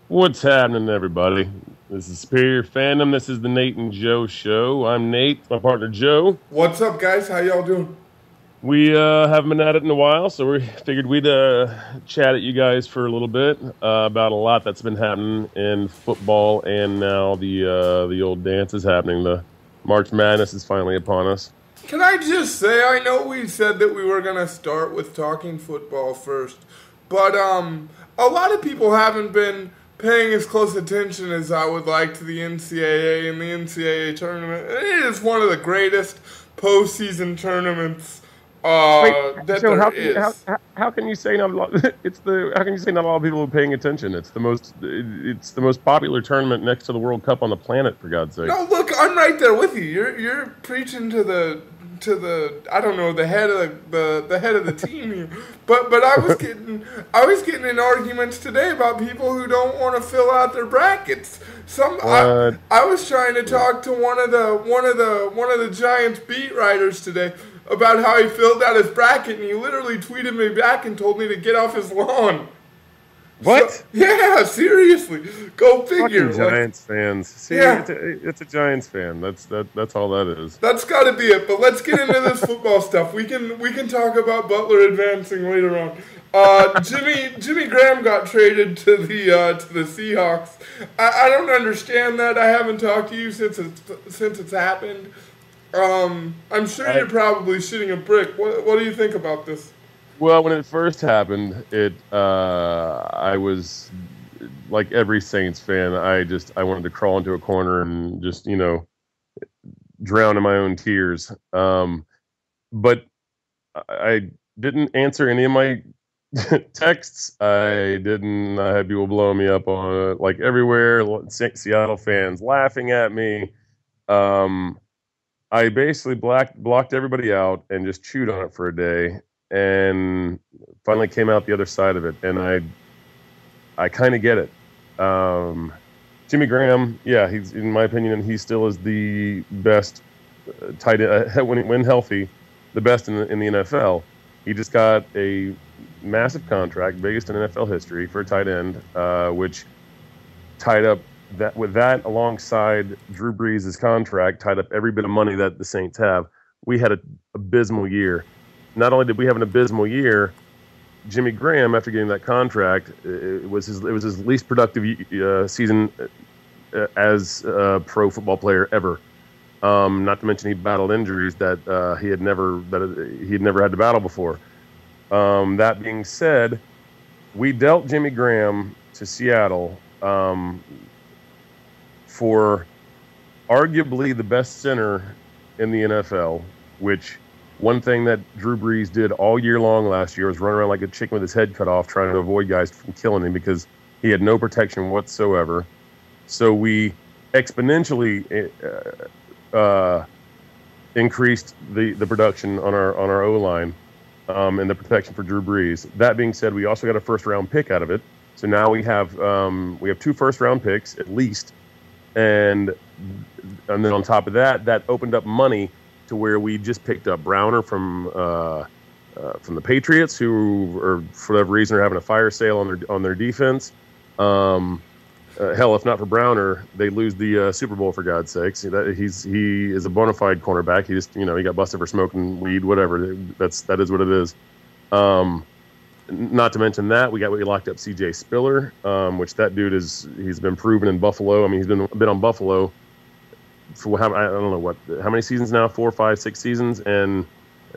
What's happening, everybody? This is Superior Fandom. This is the Nate and Joe Show. I'm Nate, my partner Joe. What's up, guys? How y'all doing? We haven't been at it in a while, so we figured we'd chat at you guys for a little bit about a lot that's been happening in football, and now the old dance is happening. The March Madness is finally upon us. Can I just say, I know we said that we were gonna start with talking football first, but a lot of people haven't been paying as close attention as I would like to the NCAA and the NCAA tournament. It is one of the greatest postseason tournaments Wait, that so there is. how can you say not a lot? How can you say not a lot of people are paying attention? It's the most popular tournament next to the World Cup on the planet, for God's sake. No, look, I'm right there with you. You're preaching to the I don't know, the head of the head of the team here. But I was getting in arguments today about people who don't want to fill out their brackets. I was trying to talk to one of the Giants beat writers today about how he filled out his bracket, and he literally tweeted me back and told me to get off his lawn. So, What? yeah, seriously. Go figure. Fucking Giants fans. See, Yeah. it's a Giants fan. That's all that is. That's got to be it. But let's get into this football stuff. We can talk about Butler advancing later on. Jimmy Graham got traded to the Seahawks. I don't understand that. I haven't talked to you since it's happened. I'm sure you're probably shitting a brick. What do you think about this? Well, when it first happened, I was like every Saints fan. I wanted to crawl into a corner and just drown in my own tears. But I didn't answer any of my texts. I had people blowing me up on like everywhere. Seattle fans laughing at me. I basically blocked everybody out and just chewed on it for a day, and finally came out the other side of it. And I kind of get it. Jimmy Graham, yeah, he's, in my opinion, he still is the best tight end when healthy, the best in the NFL. He just got a massive contract, biggest in NFL history for a tight end, which tied up that alongside Drew Brees' contract, tied up every bit of money that the Saints have. We had an abysmal year. Not only did we have an abysmal year, Jimmy Graham, after getting that contract, it was his least productive season as a pro football player ever. Not to mention he battled injuries that he had never had to battle before. That being said, we dealt Jimmy Graham to Seattle for arguably the best center in the NFL, which one thing that Drew Brees did all year long last year was run around like a chicken with his head cut off, trying to avoid guys from killing him because he had no protection whatsoever. So we exponentially increased the production on our O-line and the protection for Drew Brees. That being said, we also got a first-round pick out of it. So now we have 2 first-round picks at least, and then on top of that, that opened up money to where we just picked up Browner from the Patriots, who are for whatever reason are having a fire sale on their defense. Hell, if not for Browner, they lose the Super Bowl, for God's sakes. He is a bona fide cornerback. He just he got busted for smoking weed, whatever. That is what it is. Not to mention that we locked up C.J. Spiller, which that dude he's been proven in Buffalo. I mean, he's been on Buffalo for I don't know how many seasons now, 4, 5, 6 seasons, and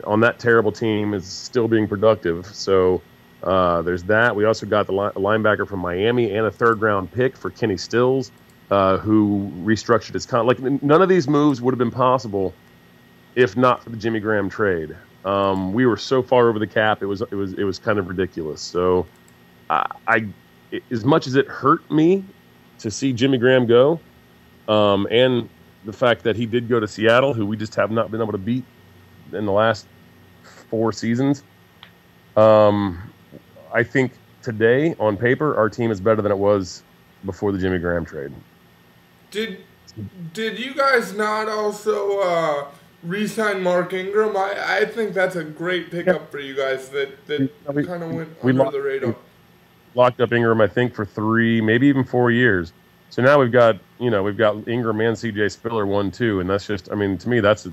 on that terrible team is still being productive. So there's that. We also got the linebacker from Miami and a 3rd-round pick for Kenny Stills, who restructured his contract. Like, none of these moves would have been possible if not for the Jimmy Graham trade. We were so far over the cap, it was kind of ridiculous. So, as much as it hurt me to see Jimmy Graham go, and the fact that he did go to Seattle, who we just have not been able to beat in the last 4 seasons, I think today, on paper, our team is better than it was before the Jimmy Graham trade. Did you guys not also re-sign Mark Ingram? I think that's a great pickup for you guys that kind of went under the radar. locked up Ingram, I think, for 3, maybe even 4 years. So now we've got Ingram and CJ Spiller 1-2, and that's just, I mean, to me, that's.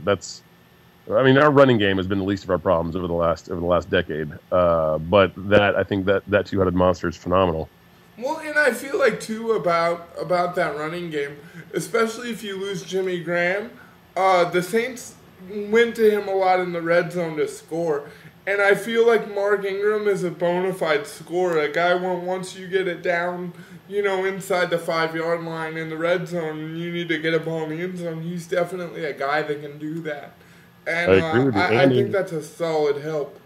I mean, our running game has been the least of our problems over the last decade. But I think that two-headed monster is phenomenal. Well, and I feel like too about that running game, especially if you lose Jimmy Graham, the Saints went to him a lot in the red zone to score. And I feel like Mark Ingram is a bona fide scorer, a guy once you get it down, inside the 5-yard line in the red zone, you need to get a ball in the end zone. He's definitely a guy that can do that. And I agree with you. I think that's a solid help.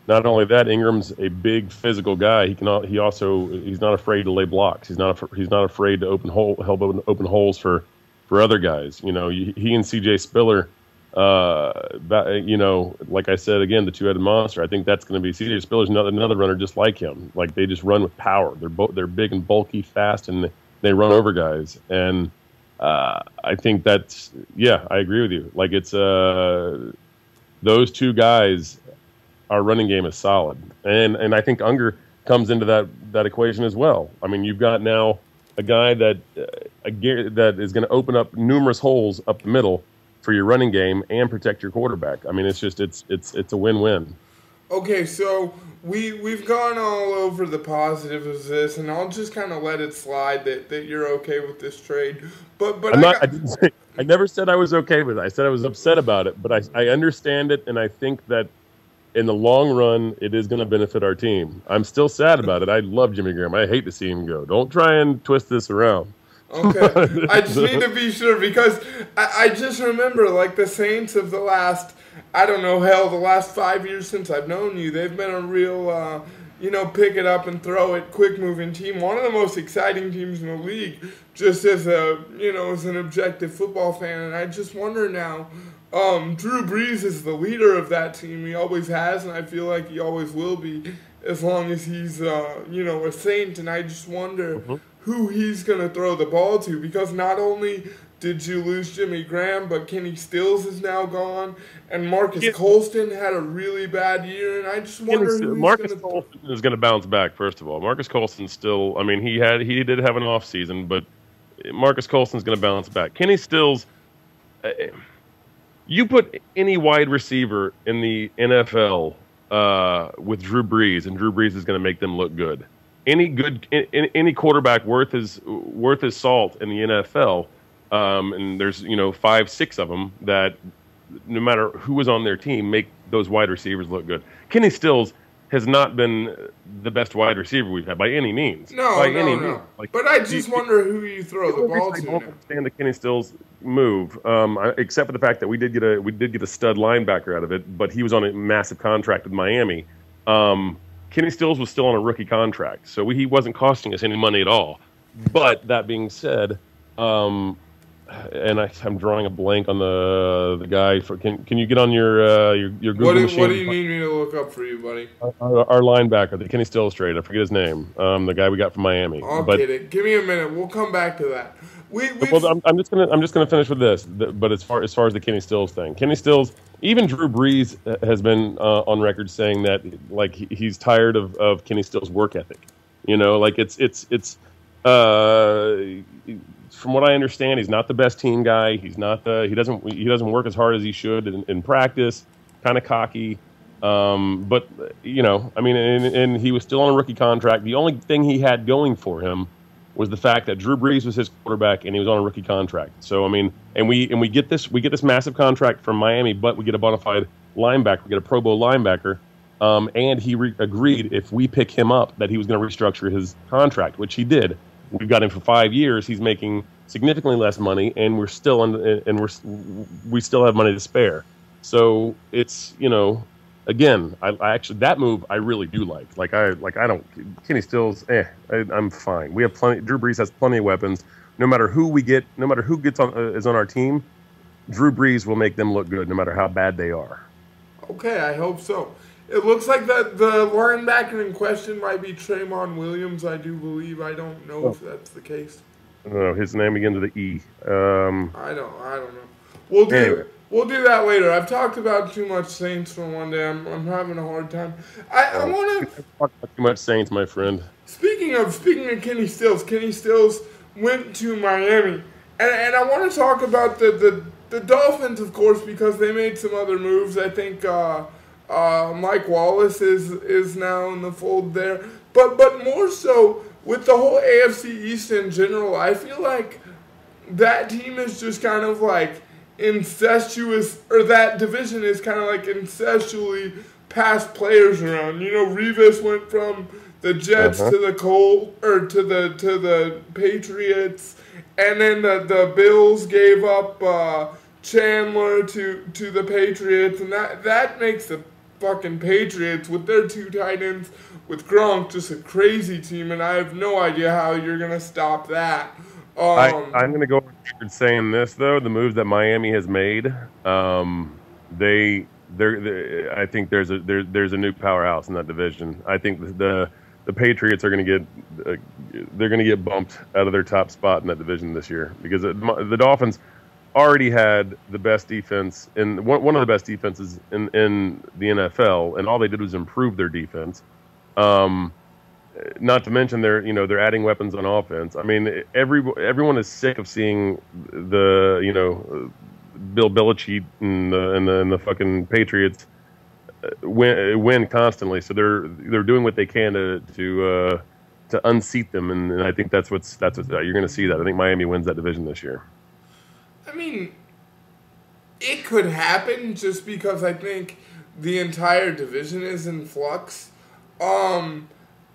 Not only that, Ingram's a big physical guy. He's not afraid to lay blocks. He's not afraid to help open holes for other guys. He and CJ Spiller. Like I said again, the two-headed monster. I think that's going to be CJ Spiller's another runner just like him. Like they just run with power. They're big and bulky, fast, and they run over guys. And I think I agree with you. Like it's those two guys. Our running game is solid, and I think Unger comes into that equation as well. I mean, you've got now a guy that is going to open up numerous holes up the middle for your running game and protect your quarterback. I mean, it's a win-win. Okay, so we've gone all over the positives of this, and I'll just kind of let it slide that you're okay with this trade. But I never said I was okay with it. I said I was upset about it, but I understand it, and I think that in the long run, it is going to benefit our team. I'm still sad about it. I love Jimmy Graham. I hate to see him go. Don't try and twist this around. Okay, I just need to be sure because I just remember like the Saints of the last, the last 5 years since I've known you, they've been a real, pick it up and throw it, quick moving team. One of the most exciting teams in the league, just as as an objective football fan. And I just wonder now, Drew Brees is the leader of that team. He always has, and I feel like he always will be as long as he's, a Saint. And I just wonder who he's going to throw the ball to, because not only did you lose Jimmy Graham, but Kenny Stills is now gone, and Marcus Colston had a really bad year, and I just wonder who Marcus Colston is going to bounce back. First of all, Marcus Colston still, I mean, he did have an off season, but Marcus Colston's going to bounce back. Kenny Stills, you put any wide receiver in the NFL with Drew Brees, and Drew Brees is going to make them look good. Any quarterback worth his salt in the NFL, and there's 5, 6 of them that no matter who was on their team make those wide receivers look good. Kenny Stills has not been the best wide receiver we've had by any means. No. But I just wonder who you throw the ball to. I don't understand the Kenny Stills move, except for the fact that we did get a stud linebacker out of it, but he was on a massive contract with Miami. Kenny Stills was still on a rookie contract, so he wasn't costing us any money at all. But that being said, and I'm drawing a blank on the guy. Can you get on your Google machine? What do you need me to look up for you, buddy? Our linebacker, the Kenny Stills trade. I forget his name. The guy we got from Miami. I'll get it. Give me a minute. We'll come back to that. I'm just gonna finish with this. But as far as the Kenny Stills thing, Kenny Stills, even Drew Brees has been on record saying that like he's tired of Kenny Stills' work ethic. Like it's from what I understand, he's not the best team guy. He's not he doesn't work as hard as he should in practice. Kind of cocky. But I mean, and he was still on a rookie contract. The only thing he had going for him was the fact that Drew Brees was his quarterback and he was on a rookie contract. So I mean, and we get this massive contract from Miami, but we get a bona fide linebacker, we get a Pro Bowl linebacker, and he agreed if we pick him up that he was going to restructure his contract, which he did. We've got him for 5 years. He's making significantly less money, and we still have money to spare. So it's again, I actually that move I really do like. Like I don't Kenny Stills. I'm fine. We have plenty. Drew Brees has plenty of weapons. No matter who we get, no matter who gets on is on our team, Drew Brees will make them look good, no matter how bad they are. Okay, I hope so. It looks like that the linebacker in question might be Tremont Williams. I do believe. I don't know if that's the case. No, his name begins with an E. I don't know. We'll do that later. I've talked about too much Saints for one day. I'm having a hard time. I want to talk about too much Saints, my friend. Speaking of Kenny Stills went to Miami, and I want to talk about the Dolphins, of course, because they made some other moves. I think Mike Wallace is now in the fold there, but more so with the whole AFC East in general. I feel like that team is just kind of like incestuous, or that division is kind of like incestually passed players around. You know, Revis went from the Jets to the to the Patriots, and then the Bills gave up Chandler to the Patriots, and that makes the fucking Patriots with their two tight ends with Gronk just a crazy team, and I have no idea how you're gonna stop that. I'm going to go on record saying this though: the moves that Miami has made, I think there's a new powerhouse in that division. I think the Patriots are going to get bumped out of their top spot in that division this year because the Dolphins already had the best defense in one of the best defenses in the NFL, and all they did was improve their defense. Not to mention they're adding weapons on offense. I mean, everyone is sick of seeing the Bill Belichick and the fucking Patriots win constantly. So they're doing what they can to unseat them, and I think that's what you're going to see. That I think Miami wins that division this year. I mean, it could happen just because I think the entire division is in flux.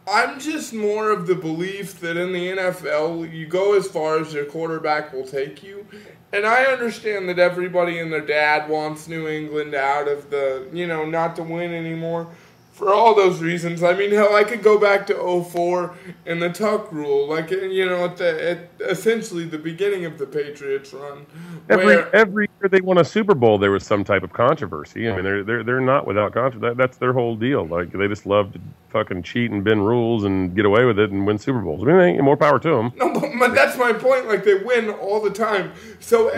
I'm just more of the belief that in the NFL, you go as far as your quarterback will take you. And I understand that everybody and their dad wants New England out of not to win anymore. For all those reasons. I mean, hell, I could go back to 2004 and the Tuck rule, at essentially the beginning of the Patriots run. Every year they won a Super Bowl, there was some type of controversy. I mean, they're not without controversy. That's their whole deal. Like, they just love to fucking cheat and bend rules and get away with it and win Super Bowls. I mean, more power to them. No, but that's my point. Like, they win all the time. So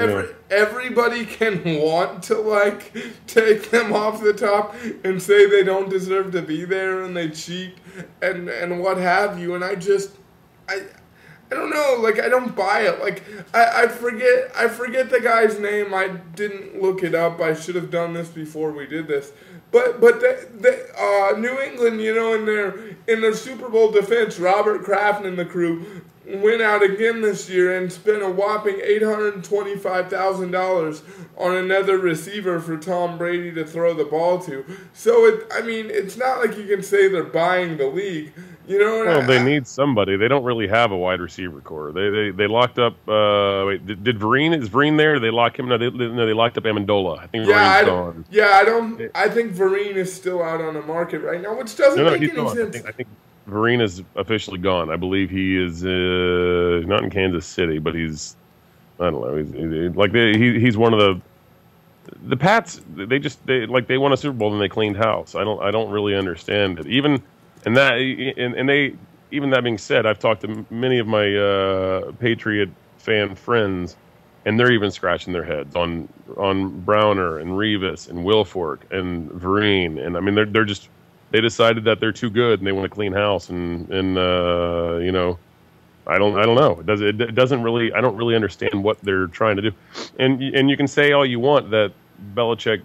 everybody can want to, take them off the top and say they don't deserve to be there and they cheat and what have you. And I don't know, I don't buy it. I forget the guy's name. I didn't look it up. I should have done this before we did this. But the New England, in their Super Bowl defense, Robert Kraft and the crew went out again this year and spent a whopping $825,000 on another receiver for Tom Brady to throw the ball to. So, it's not like you can say they're buying the league. Well, they need somebody. They don't really have a wide receiver core. They locked up. Did Vereen? Is Vereen there? Did they lock him? No, they locked up Amendola. I think Vereen's gone. Yeah, I think Vereen is still out on the market right now, which doesn't make any sense. I think Vereen is officially gone. I believe he is not in Kansas City, but he's, I don't know. He's one of the Pats. They won a Super Bowl and they cleaned house. I don't really understand it. Even that being said, I've talked to many of my Patriot fan friends, and they're even scratching their heads on Browner and Revis and Wilfork and Vereen, and I mean they decided that they're too good and they want to clean house, and I don't know. It doesn't really. I don't really understand what they're trying to do, and you can say all you want that Belichick,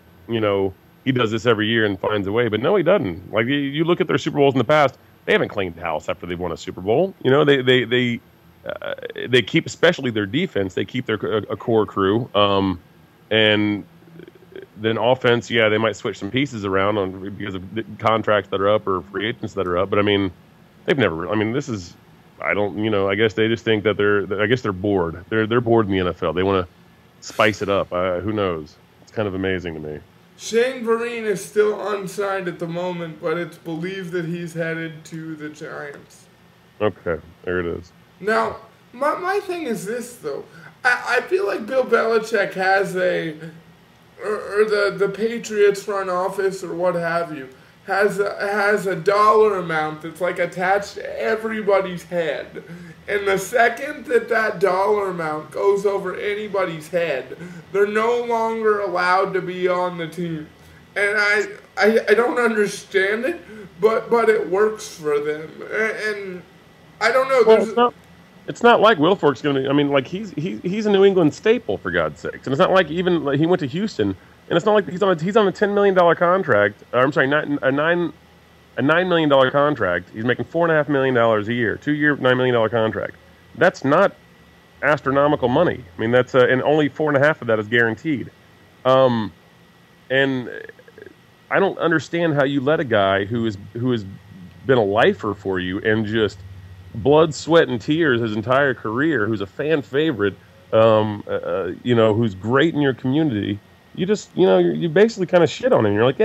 he does this every year and finds a way, but no, he doesn't. Like, you look at their Super Bowls in the past, they haven't cleaned house after they've won a Super Bowl. They keep, especially their defense, they keep a core crew, and then offense, they might switch some pieces around because of the contracts that are up or free agents that are up. But I mean, they've never. I mean, this is. I don't. I guess they just think that they're bored. They're bored in the NFL. They want to spice it up. Who knows? It's kind of amazing to me. Shane Vereen is still unsigned at the moment, but it's believed that he's headed to the Giants. Okay, there it is. Now, my thing is this, though. I feel like Bill Belichick has or the Patriots front office or what have you has a dollar amount that's like attached to everybody's head. And the second that dollar amount goes over anybody's head, they're no longer allowed to be on the team. And I don't understand it, but it works for them. And I don't know. Well, it's not like Wilfork's going to. I mean, like he's a New England staple, for God's sakes. And it's not like even like he went to Houston, and it's not like he's on a $10 million contract. I'm sorry, not a $9 million contract. He's making $4.5 million a year, 2-year, $9 million contract. That's not astronomical money. I mean, that's and only 4.5 of that is guaranteed. And I don't understand how you let a guy who has been a lifer for you and just blood, sweat, and tears his entire career, who's a fan favorite, who's great in your community, you just, you basically kind of shit on him. You're like,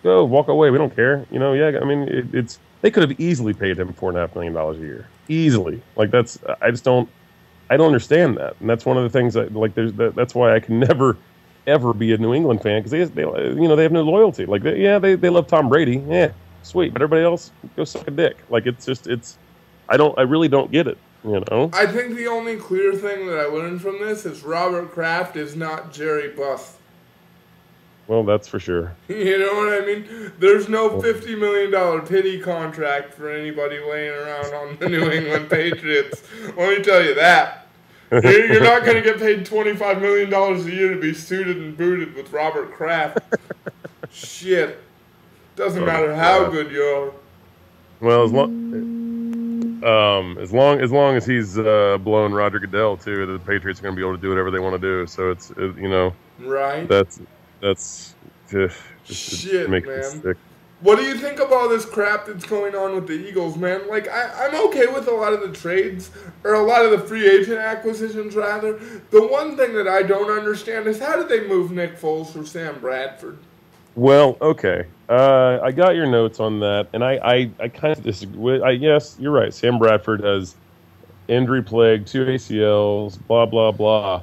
go, walk away. We don't care. I mean, they could have easily paid him $4.5 million a year. Easily. Like, I don't understand that. And that's one of the things that's why I can never, ever be a New England fan, because they have no loyalty. Like, they love Tom Brady. Yeah, sweet. But everybody else, go suck a dick. Like, I really don't get it, I think the only clear thing that I learned from this is Robert Kraft is not Jerry Buss. Well, that's for sure. You know what I mean? There's no $50 million pity contract for anybody laying around on the New England Patriots. Let me tell you that. You're not going to get paid $25 million a year to be suited and booted with Robert Kraft. Shit. Doesn't matter how good you are. Well, as long as he's blowing Roger Goodell too, the Patriots are going to be able to do whatever they want to do. So it's right. That's just shit, makes man. me sick. What do you think of all this crap that's going on with the Eagles, man? Like, I'm okay with a lot of the trades, or a lot of the free agent acquisitions, rather. The one thing that I don't understand is how did they move Nick Foles for Sam Bradford? Well, okay. I got your notes on that, and I kind of disagree. Yes, you're right. Sam Bradford has injury plague, 2 ACLs, blah, blah, blah.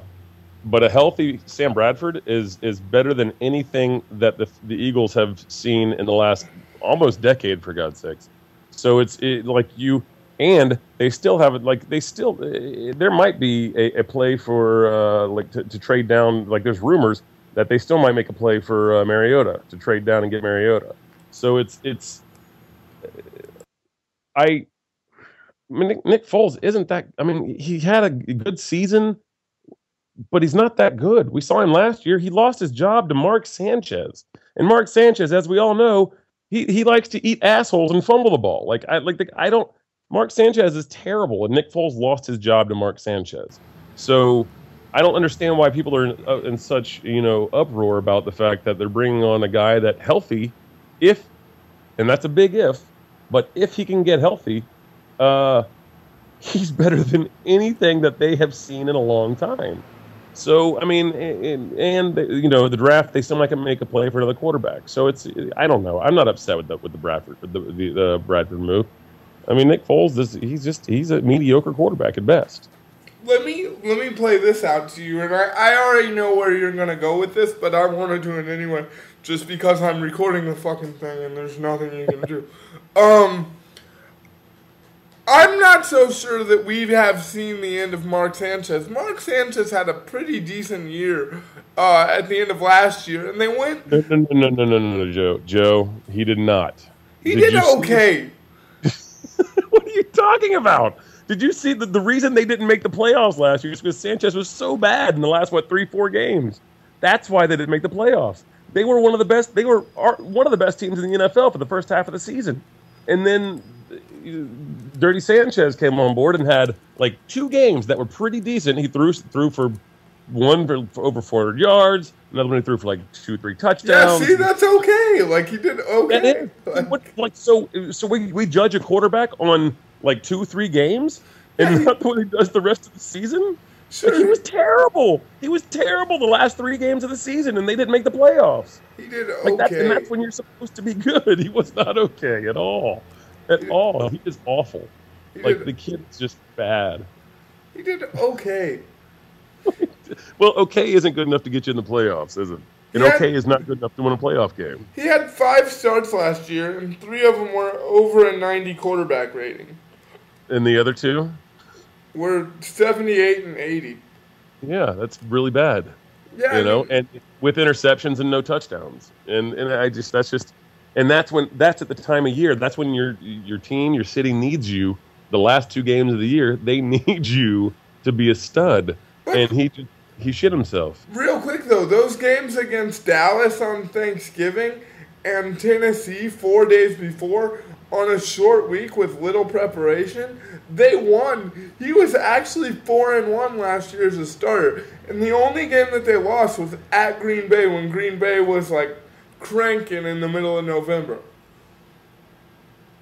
But a healthy Sam Bradford is better than anything that the Eagles have seen in the last almost decade, for God's sakes. So and they still have it. There might be a play for to trade down. Like, there's rumors that they still might make a play for Mariota, to trade down and get Mariota. So Nick Foles isn't that. I mean, he had a good season, but he's not that good. We saw him last year. He lost his job to Mark Sanchez, and Mark Sanchez, as we all know, he likes to eat assholes and fumble the ball. Mark Sanchez is terrible, and Nick Foles lost his job to Mark Sanchez. So I don't understand why people are in such uproar about the fact that they're bringing on a guy that healthy, and that's a big if, but if he can get healthy, he's better than anything that they have seen in a long time. So, I mean, the draft, they still might make a play for another quarterback. So I don't know. I'm not upset with the Bradford, the Bradford move. I mean, Nick Foles, he's a mediocre quarterback at best. Let me play this out to you, and I already know where you're gonna go with this, but I want to do it anyway, just because I'm recording the fucking thing and there's nothing you can do. I'm not so sure that we have seen the end of Mark Sanchez. Mark Sanchez had a pretty decent year at the end of last year, and they went... No, Joe. He did not. He did okay. What are you talking about? Did you see the reason they didn't make the playoffs last year is because Sanchez was so bad in the last, 3-4 games. That's why they didn't make the playoffs. They were one of the best. They were one of the best teams in the NFL for the first half of the season, and then Dirty Sanchez came on board and had 2 games that were pretty decent. He threw for one for over 400 yards, another one he threw for 2-3 touchdowns. Yeah, see, that's okay. He did okay. So we judge a quarterback on 2-3 games, and not what he does the rest of the season. Sure. He was terrible. He was terrible the last 3 games of the season, and they didn't make the playoffs. He did okay. And that's when you're supposed to be good. He was not okay at all. At all. He is awful. The kid's just bad. He did okay. Well, okay isn't good enough to get you in the playoffs, is it? And okay is not good enough to win a playoff game. He had 5 starts last year, and 3 of them were over a 90 quarterback rating. And the other 2? Were 78 and 80. Yeah, that's really bad. Yeah, and with interceptions and no touchdowns. And that's at the time of year. That's when your team, your city needs you. The last 2 games of the year, they need you to be a stud. And he shit himself. Real quick though, those games against Dallas on Thanksgiving and Tennessee 4 days before on a short week with little preparation, they won. He was actually 4-1 last year as a starter. And the only game that they lost was at Green Bay when Green Bay was like cranking in the middle of November.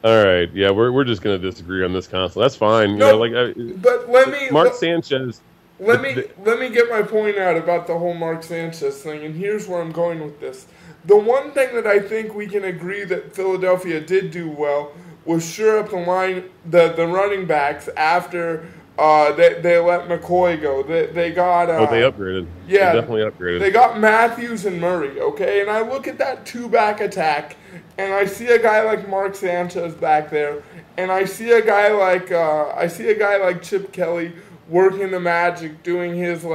All right, yeah, we're just gonna disagree on this console. That's fine. But Mark Sanchez. Let me get my point out about the whole Mark Sanchez thing, and here's where I'm going with this. The one thing that I think we can agree that Philadelphia did do well was shore up the line, the running backs after they let McCoy go. They got they upgraded. Yeah, they definitely upgraded. They got Matthews and Murray. Okay, and I look at that 2-back attack, and I see a guy like Mark Sanchez back there, and I see a guy like Chip Kelly working the magic, doing his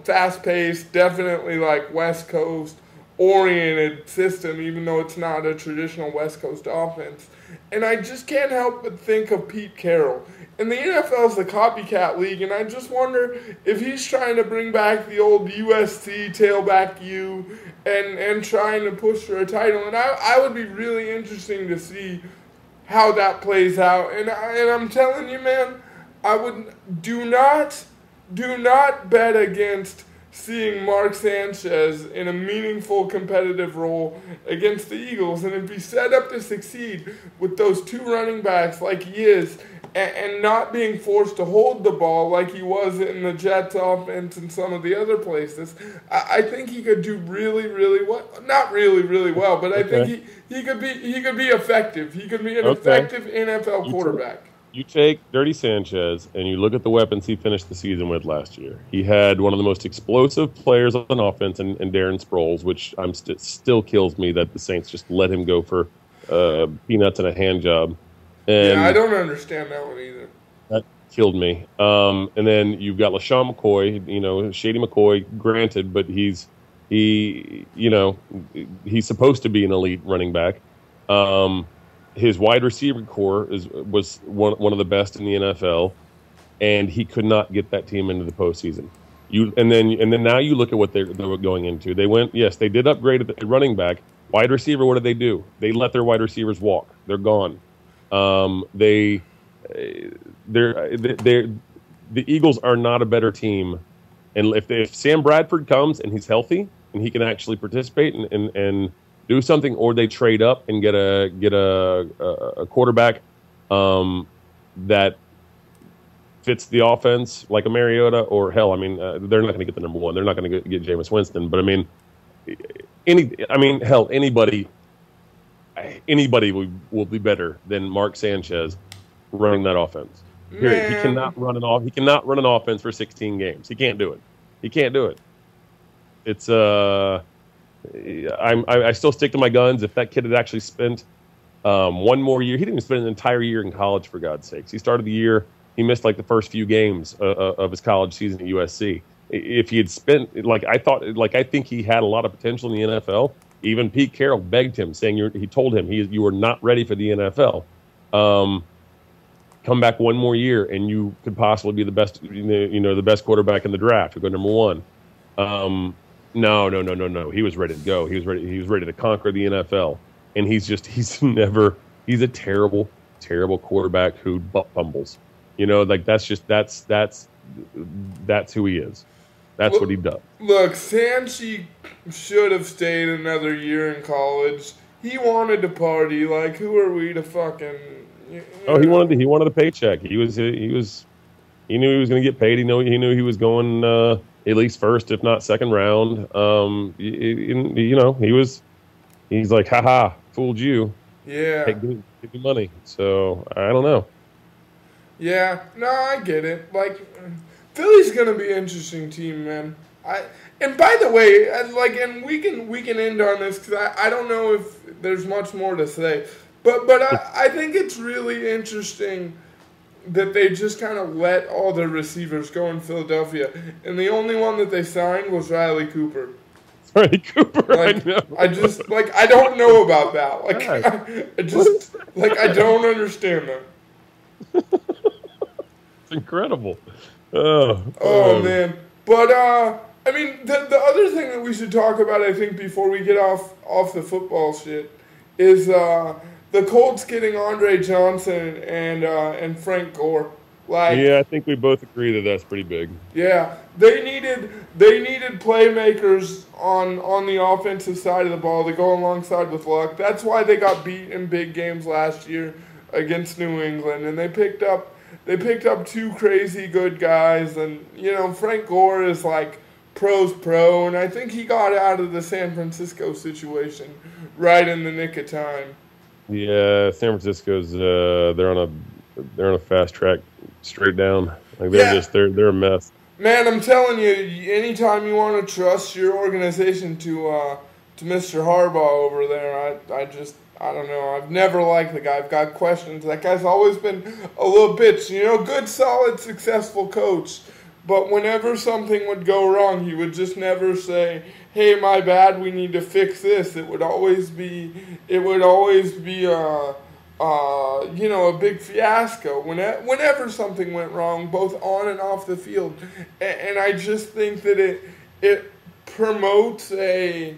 fast-paced, definitely like West Coast oriented system, even though it's not a traditional West Coast offense. And I just can't help but think of Pete Carroll. And the NFL is the copycat league, and I just wonder if he's trying to bring back the old USC tailback U and trying to push for a title. And I would be really interesting to see how that plays out. And I'm telling you, man, I would do not bet against seeing Mark Sanchez in a meaningful competitive role against the Eagles. And if he's set up to succeed with those 2 running backs like he is, and not being forced to hold the ball like he was in the Jets offense and some of the other places, I think he could do really, really well. Not really, really well, but I think he could be effective. He could be an effective NFL quarterback. You take Dirty Sanchez and you look at the weapons he finished the season with last year. He had one of the most explosive players on offense in Darren Sproles, which still kills me that the Saints just let him go for peanuts and a hand job. And I don't understand that one either. That killed me. And then you've got LaShawn McCoy, Shady McCoy, granted, but he's supposed to be an elite running back. His wide receiver core was one of the best in the NFL, and he could not get that team into the postseason. And then now you look at what they were going into. They did upgrade at the running back. Wide receiver, what did they do? They let their wide receivers walk. They're gone. The Eagles are not a better team, and if Sam Bradford comes and he's healthy and he can actually participate and do something, or they trade up and get a quarterback that fits the offense like a Mariota, or hell, they're not going to get the number 1. They're not going to get Jameis Winston, but anybody will be better than Mark Sanchez running that offense. Period. He cannot run an offense for 16 games. He can't do it. It's I still stick to my guns. If that kid had actually spent one more year, he didn't even spend an entire year in college, for God's sakes. He started the year, he missed the first few games of his college season at USC. If he had spent, I think he had a lot of potential in the NFL. Even Pete Carroll begged him, saying he told him you were not ready for the NFL. Come back one more year, and you could possibly be the best, the best quarterback in the draft. You go number 1. No. He was ready to go. He was ready to conquer the NFL, and he's a terrible, terrible quarterback who fumbles. That's who he is. That's what he does. Look, Sanchi should have stayed another year in college. He wanted to party. Who are we to fucking? He wanted a paycheck. He knew he was going to get paid. He knew he was going at least first, if not second round. He's like, haha, fooled you. Yeah. Give me money. So I don't know. Yeah, no, I get it. Philly's going to be an interesting team, man. And by the way, and we can end on this because I don't know if there's much more to say, but I think it's really interesting that they just kind of let all their receivers go in Philadelphia, and the only one that they signed was Riley Cooper. Riley Cooper, I know. I don't know about that. I don't understand that. It's incredible. Oh man. But I mean, the other thing that we should talk about, I think, before we get off the football shit, is the Colts getting Andre Johnson and Frank Gore. Yeah, I think we both agree that that's pretty big. Yeah, they needed playmakers on the offensive side of the ball to go alongside with Luck. That's why they got beat in big games last year against New England, and they picked up two crazy good guys. And Frank Gore is like pro's pro, and I think he got out of the San Francisco situation right in the nick of time. Yeah, San Francisco's they're on a fast track straight down. Like they're a mess. Man, I'm telling you, anytime you want to trust your organization to Mr. Harbaugh over there, I don't know. I've never liked the guy. I've got questions. That guy's always been a little bitch. Good, solid, successful coach. But whenever something would go wrong, he would just never say, "Hey, my bad. We need to fix this." It would always be a big fiasco whenever something went wrong, both on and off the field. And I just think that it promotes an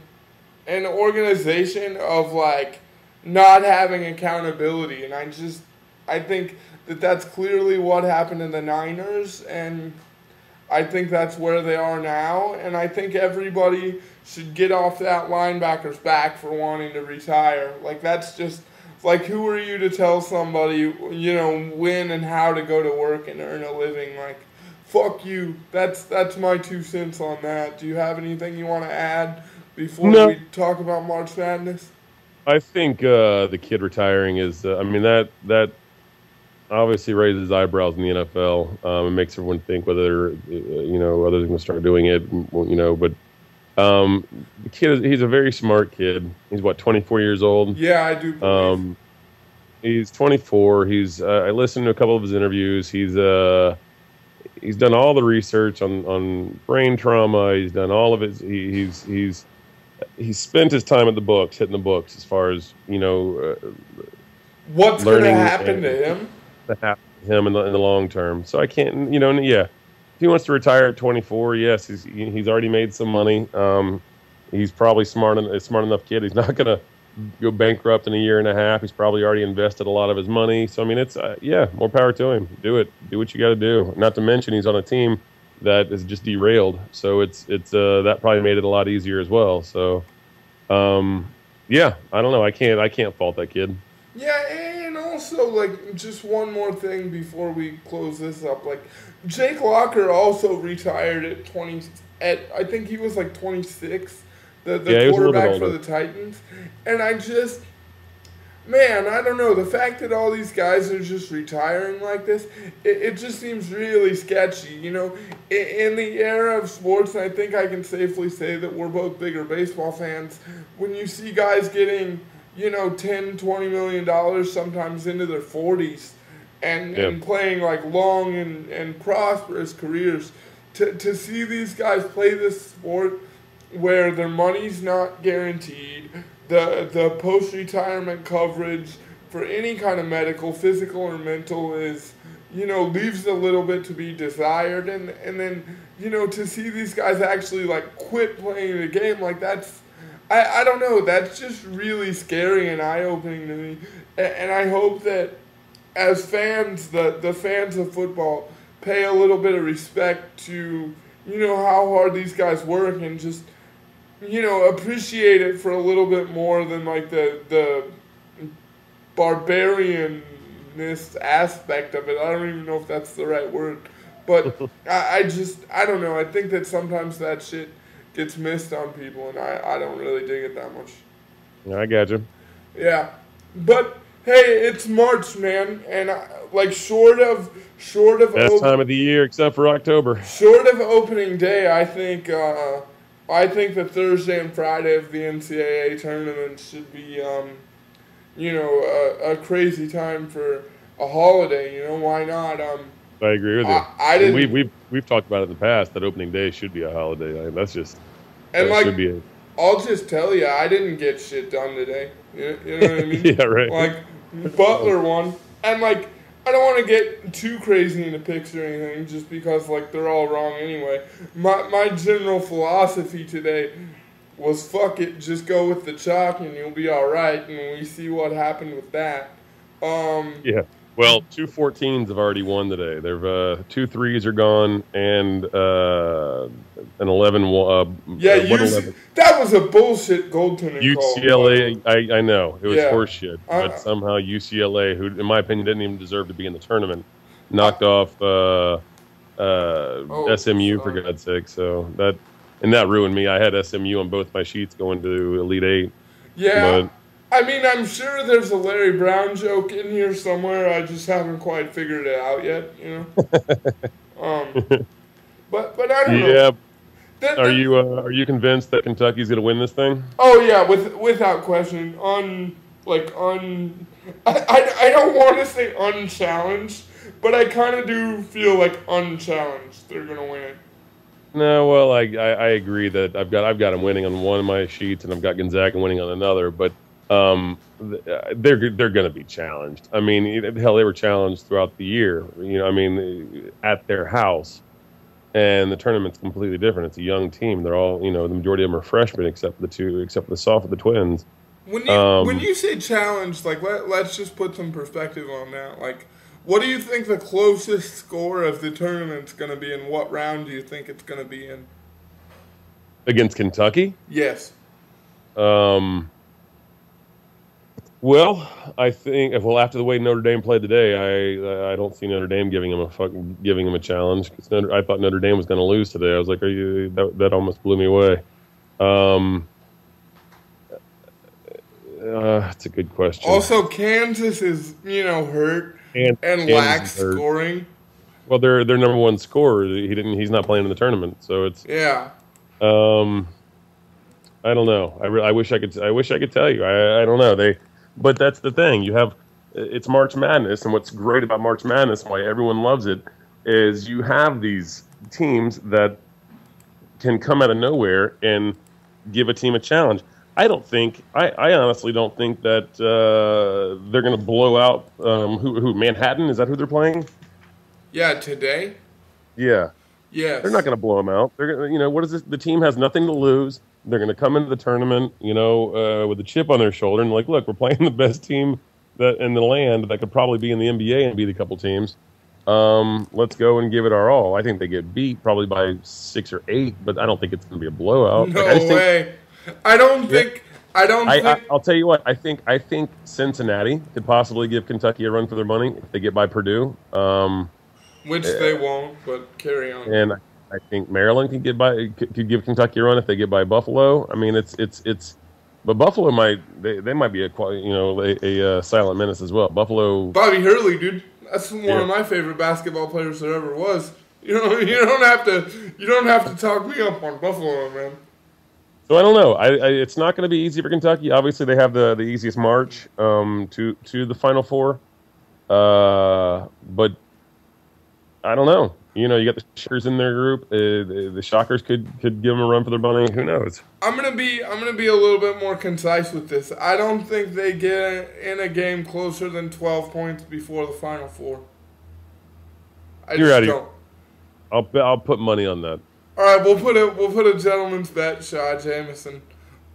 organization of not having accountability. And I think that that's clearly what happened in the Niners, and I think that's where they are now. And I think everybody should get off that linebacker's back for wanting to retire. That's just who are you to tell somebody, when and how to go to work and earn a living? Fuck you. That's my 2 cents on that. Do you have anything you want to add before we talk about March Madness? I think the kid retiring is, that obviously raises eyebrows in the NFL. It makes everyone think whether, others are going to start doing it, but the kid, he's a very smart kid. He's 24 years old? Yeah, I do believe. He's 24. I listened to a couple of his interviews. He's done all the research on brain trauma. He's done all of it. He's spent his time at the books, hitting the books, as far as what's going to happen to him. In the long term. So I can't, if he wants to retire at 24, yes, he's already made some money. He's probably a smart enough kid. He's not going to go bankrupt in a year and a half. He's probably already invested a lot of his money. So it's more power to him. Do it. Do what you got to do. Not to mention he's on a team that is just derailed. So it's that probably made it a lot easier as well. So I don't know. I can't fault that kid. Yeah, and also, just one more thing before we close this up. Jake Locker also retired I think he was 26, the quarterback for the Titans. And I don't know, the fact that all these guys are just retiring like this, it just seems really sketchy. In the era of sports, and I think I can safely say that we're both bigger baseball fans, when you see guys getting $10, $20 million, sometimes into their 40s, and playing long and prosperous careers. To see these guys play this sport where their money's not guaranteed, the post-retirement coverage for any kind of medical, physical, or mental is, leaves a little bit to be desired. And then, to see these guys actually quit playing the game, that's, I don't know, that's just really scary and eye-opening to me. And I hope that as fans, the fans of football pay a little bit of respect to, how hard these guys work, and just, appreciate it for a little bit more than the barbarianness aspect of it. I don't even know if that's the right word. But I don't know. I think that sometimes that shit gets missed on people, and I don't really dig it that much. I got you. Yeah. But, Hey, it's March, man, and like short of Best time of the year except for October. short of opening day, I think the Thursday and Friday of the NCAA tournament should be a crazy time for a holiday. You know, why not? I agree with you. I And didn't, we've talked about it in the past that opening day should be a holiday. That's just and that should be I'll just tell you, I didn't get shit done today. You know what I mean? yeah, right. Like Butler won, and like I don't want to get too crazy into picks or anything, just because like they're all wrong anyway. My general philosophy today was fuck it, just go with the chalk and you'll be all right, and we see what happened with that. Yeah. Well, 2 14s have already won today. They've 2 3s are gone, and an 11. Yeah, 11. that was a bullshit goaltending call. UCLA, I know it was Yeah. horseshit, but somehow UCLA, who in my opinion didn't even deserve to be in the tournament, knocked off SMU for God's sake. So that ruined me. I had SMU on both my sheets going to Elite Eight. Yeah. But, I mean, I'm sure there's a Larry Brown joke in here somewhere. I just haven't quite figured it out yet, you know. But I don't know. Yeah. Are you convinced that Kentucky's going to win this thing? Oh yeah, without question. I don't want to say unchallenged, but I kind of do feel like unchallenged they're gonna win it. No, well, I agree that I've got them winning on one of my sheets, and I've got Gonzaga winning on another, but. They're going to be challenged. I mean, hell, they were challenged throughout the year. You know, I mean, at their house, and the tournament's completely different. It's a young team. They're all, the majority of them are freshmen, except for the twins. When you say challenged, like let's just put some perspective on that. Like, what do you think the closest score of the tournament's going to be, and what round do you think it's going to be in? Against Kentucky? Yes. Well, I think after the way Notre Dame played today, I don't see Notre Dame giving him a challenge. I thought Notre Dame was going to lose today. I was like, that almost blew me away. That's a good question. Also, Kansas is hurt and lacks scoring. Well, their number one scorer, he's not playing in the tournament, so it's yeah. I don't know. I wish I could tell you. I don't know. But that's the thing. It's March Madness, and what's great about March Madness, why everyone loves it, is you have these teams that can come out of nowhere and give a team a challenge. I honestly don't think that they're going to blow out who Manhattan. Is that who they're playing? Yeah, today. Yeah. Yes. They're not going to blow them out. They're going to, what is this? The team has nothing to lose. They're going to come into the tournament, with a chip on their shoulder and like, look, we're playing the best team that in the land that could probably be in the NBA and beat a couple teams. Let's go and give it our all. I think they get beat probably by 6 or 8, but I don't think it's going to be a blowout. No way. I'll tell you what. I think Cincinnati could possibly give Kentucky a run for their money if they get by Purdue. Which they won't, but carry on. And I think Maryland could give Kentucky a run if they get by Buffalo. I mean, but Buffalo they might be a silent menace as well. Buffalo. Bobby Hurley, dude, that's one of my favorite basketball players there ever was. You don't have to talk me up on Buffalo, man. So I don't know. It's not going to be easy for Kentucky. Obviously, they have the easiest march to the Final Four, but I don't know. You got the Shockers in their group. The Shockers could give them a run for their money. Who knows? I'm gonna be a little bit more concise with this. I don't think they get in a game closer than 12 points before the Final Four. You're out of here. I'll put money on that. All right, we'll put a gentleman's bet, Shaw Jameson,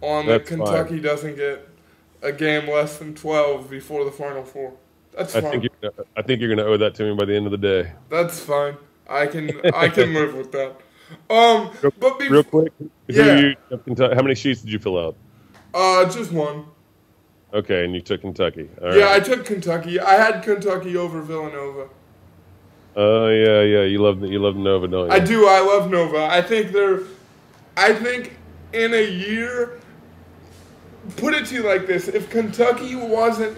on that Kentucky doesn't get a game less than 12 before the Final Four. That's fine. I think you're gonna owe that to me by the end of the day. That's fine. I can live with that. But real quick, yeah. How many sheets did you fill out? Just one. Okay, and you took Kentucky. All right. Yeah, I took Kentucky. I had Kentucky over Villanova. Oh yeah. You love Nova, don't you? I do. I love Nova. I think in a year put it to you like this: if Kentucky wasn't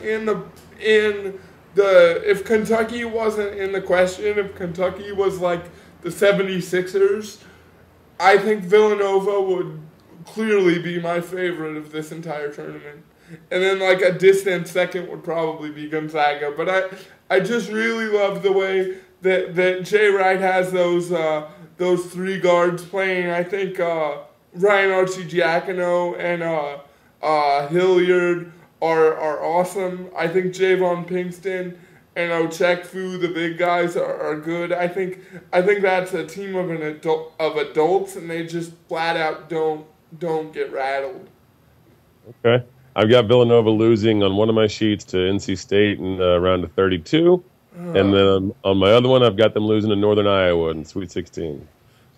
if Kentucky wasn't in the question, if Kentucky was like the 76ers, I think Villanova would clearly be my favorite of this entire tournament. And then like a distant second would probably be Gonzaga. But I just really love the way that Jay Wright has those three guards playing. I think Ryan Arcidiacono and Hilliard are awesome. I think Javon Pinkston and Ochekfu, the big guys, are good. I think that's a team of adults, and they just flat out don't get rattled. Okay. I've got Villanova losing on one of my sheets to NC State in round of 32. And then on my other one, I've got them losing to Northern Iowa in Sweet 16.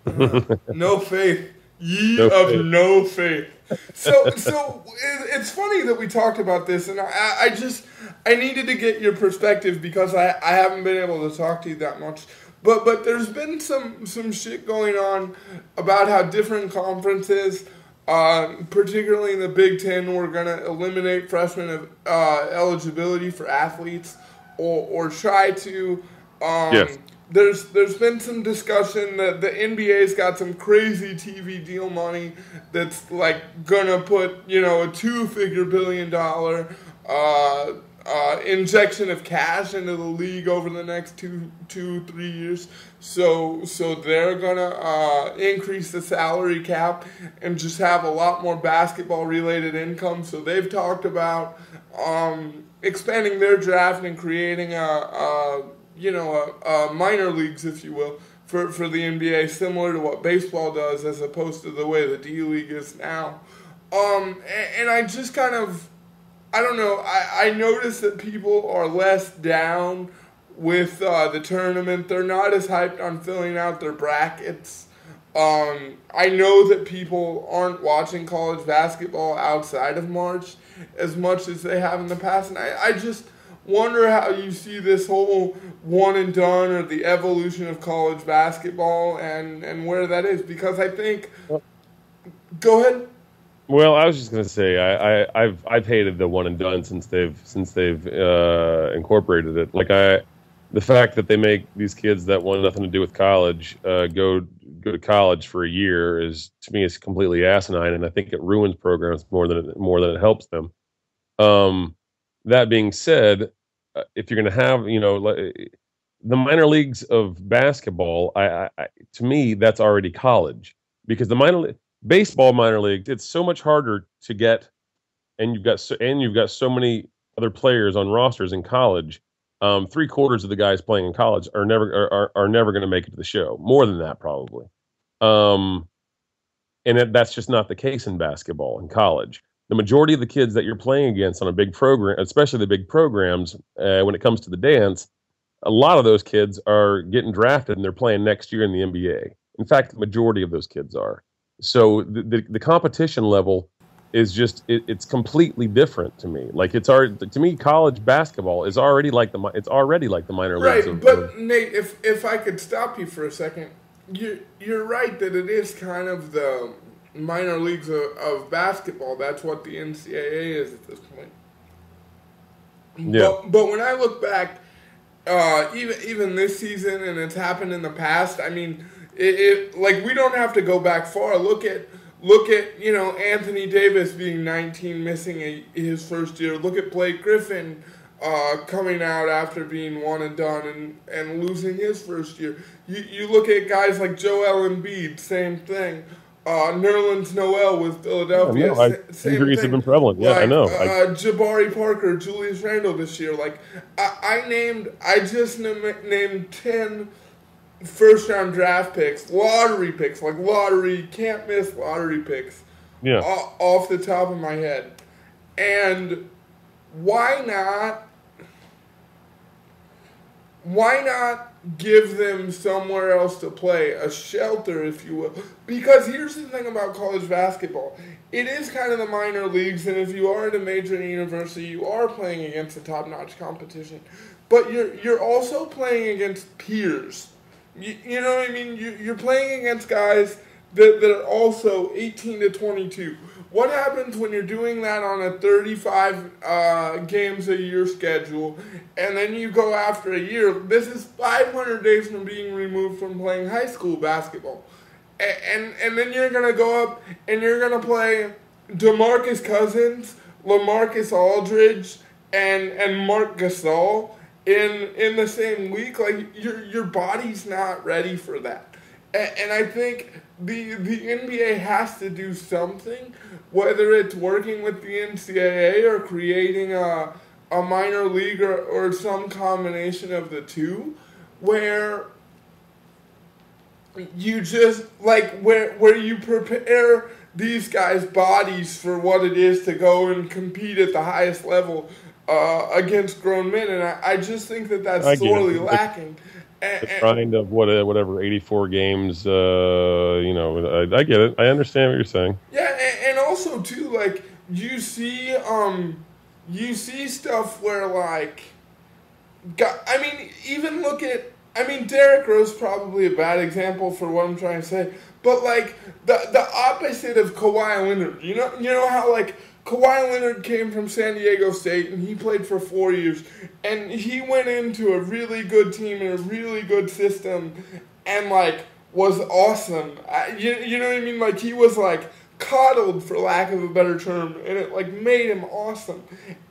No faith. No faith. So it's funny that we talked about this, and I needed to get your perspective because I haven't been able to talk to you that much. But there's been some shit going on about how different conferences, particularly in the Big Ten, we're going to eliminate freshman eligibility for athletes or try to. Yes. There's been some discussion that the NBA's got some crazy TV deal money that's like gonna put a $2-figure billion injection of cash into the league over the next 3 years. So they're gonna increase the salary cap and just have a lot more basketball related income. So they've talked about expanding their draft and creating minor leagues, if you will, for the NBA, similar to what baseball does as opposed to the way the D-League is now. And I just kind of, I don't know, I noticed that people are less down with the tournament. They're not as hyped on filling out their brackets. I know that people aren't watching college basketball outside of March as much as they have in the past, and I just wonder how you see this whole one and done or the evolution of college basketball and where that is, because I think. Go ahead. Well, I was just going to say I've hated the one and done since they've incorporated it. Like the fact that they make these kids that want nothing to do with college go to college for a year is, to me, is completely asinine, and I think it ruins programs more than it helps them. That being said, if you're going to have, the minor leagues of basketball, to me, that's already college, because the baseball minor league, it's so much harder to get, and you've got so many other players on rosters in college. 3/4 of the guys playing in college are never going to make it to the show. More than that, probably. And that's just not the case in basketball in college. The majority of the kids that you're playing against on a big program, especially the big programs, when it comes to the dance, a lot of those kids are getting drafted and they're playing next year in the NBA. In fact, the majority of those kids are. So the competition level is just it's completely different to me. Like to me, college basketball is already like the minor leagues. Right, but Nate, if I could stop you for a second, you're right that it is kind of the minor leagues of basketball. That's what the NCAA is at this point. Yeah. But when I look back, even this season, and it's happened in the past, I mean, like we don't have to go back far. Look at Anthony Davis being 19, missing his first year. Look at Blake Griffin coming out after being one and done and losing his first year. You look at guys like Joel Embiid, same thing. Nerlens Noel with Philadelphia. Injuries have been prevalent. Yeah, like, I know. Jabari Parker, Julius Randle this year. Like I just named 10 first-round draft picks, lottery picks, like lottery, can't miss lottery picks. Yeah. Off the top of my head. And why not give them somewhere else to play, a shelter, if you will? Because here's the thing about college basketball. It is kind of the minor leagues, and if you are at a major university, you are playing against a top-notch competition. But you're also playing against peers. You know what I mean? You're playing against guys that are also 18 to 22. What happens when you're doing that on a 35 games a year schedule, and then you go after a year? This is 500 days from being removed from playing high school basketball. And then you're going to go up and you're going to play DeMarcus Cousins, LaMarcus Aldridge, and Marc Gasol in the same week. Like, your body's not ready for that. And I think the NBA has to do something, whether it's working with the NCAA or creating a minor league or some combination of the two, where you just, like, where you prepare these guys' bodies for what it is to go and compete at the highest level against grown men. And I just think that's sorely lacking. The grind of whatever 84 games, I get it. I understand what you're saying. Yeah, and also too, like, you see stuff where, like, even look at, Derrick Rose is probably a bad example for what I'm trying to say, but, like, the opposite of Kawhi Leonard. You know how, like, Kawhi Leonard came from San Diego State, and he played for 4 years, and he went into a really good team and a really good system, and, like, was awesome. You know what I mean? Like, he was, like, coddled, for lack of a better term, and it, like, made him awesome.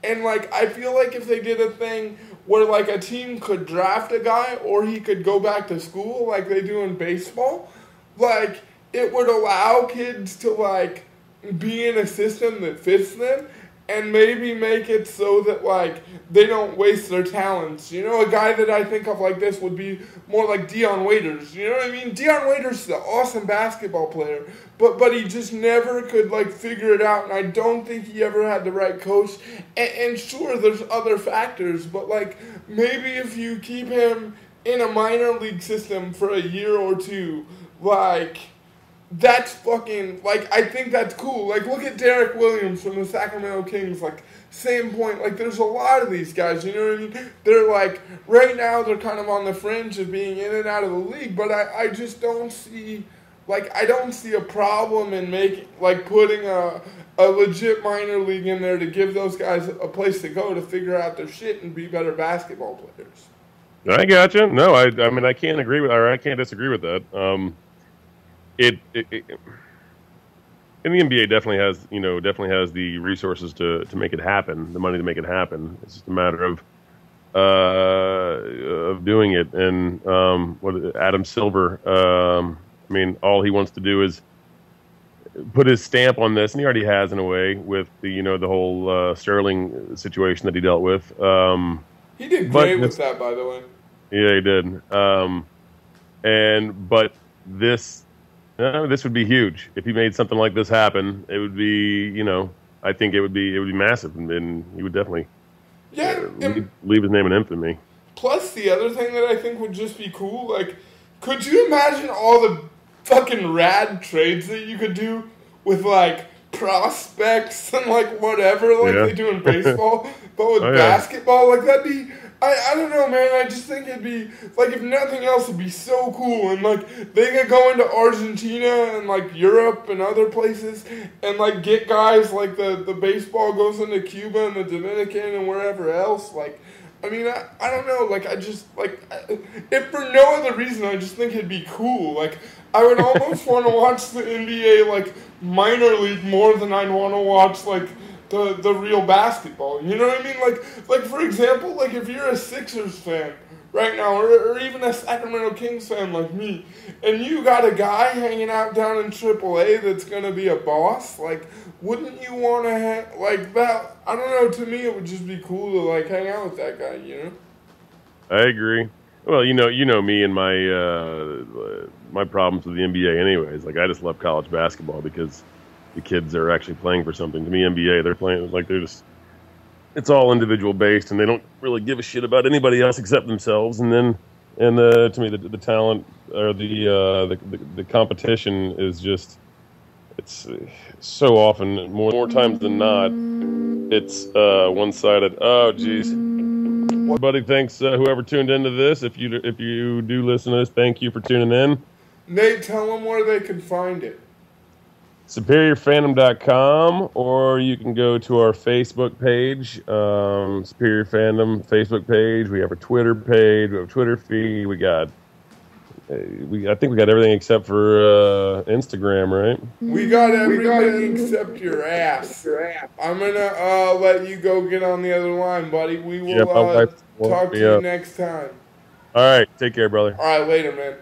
And, like, I feel like if they did a thing where, like, a team could draft a guy or he could go back to school like they do in baseball, like, it would allow kids to, like, be in a system that fits them, and maybe make it so that, like, they don't waste their talents. You know, a guy that I think of like this would be more like Dion Waiters. You know what I mean? Dion Waiters is an awesome basketball player, but he just never could, like, figure it out, and I don't think he ever had the right coach. And sure, there's other factors, but, like, maybe if you keep him in a minor league system for a year or two, like, that's fucking, like, I think that's cool. Like, look at Derek Williams from the Sacramento Kings. Like, same point. Like, there's a lot of these guys, you know what I mean? They're, like, right now they're kind of on the fringe of being in and out of the league, but I just don't see, like, I don't see a problem in putting a legit minor league in there to give those guys a place to go to figure out their shit and be better basketball players. I gotcha. No, I can't I can't disagree with that. And the NBA definitely has the resources to make it happen, the money to make it happen. It's just a matter of doing it. And Adam Silver, all he wants to do is put his stamp on this, and he already has in a way with the whole Sterling situation that he dealt with. He did great with that, by the way. Yeah, he did. But this would be huge if he made something like this happen. It would be, I think it would be massive, and he would definitely leave his name in infamy. Plus, the other thing that I think would just be cool, like, could you imagine all the fucking rad trades that you could do with, like, prospects and, like, whatever, like they do in baseball, but with basketball? Like, that'd be, I don't know, man, I just think it'd be, like, if nothing else, it'd be so cool, and, like, they could go into Argentina and, like, Europe and other places, and, like, get guys, like, the baseball goes into Cuba and the Dominican and wherever else, like, I mean, I don't know, like, I just, like, if for no other reason, I just think it'd be cool. Like, I would almost want to watch the NBA, like, minor league more than I'd want to watch, like, the real basketball. You know what I mean? Like for example, like, if you're a Sixers fan right now, or even a Sacramento Kings fan like me, and you got a guy hanging out down in AAA that's going to be a boss, like, wouldn't you want to like that? I don't know, to me it would just be cool to, like, hang out with that guy, you know? I agree. Well, you know me and my my problems with the NBA anyways. Like, I just love college basketball because the kids are actually playing for something. To me, NBA, they're playing, like, it's all individual based, and they don't really give a shit about anybody else except themselves. And to me, the talent or the competition is just, it's so often, more times than not, it's one-sided. Oh, geez. Everybody, thanks whoever tuned into this. If you do listen to this, thank you for tuning in. Nate, tell them where they can find it. SuperiorFandom.com, or you can go to our Facebook page, Superior Fandom Facebook page. We have our Twitter page, we have a Twitter feed. I think we got everything except for Instagram, right? We got everything except your ass. I'm gonna let you go get on the other line, buddy. We will talk to you next time. All right, take care, brother. All right, later, man.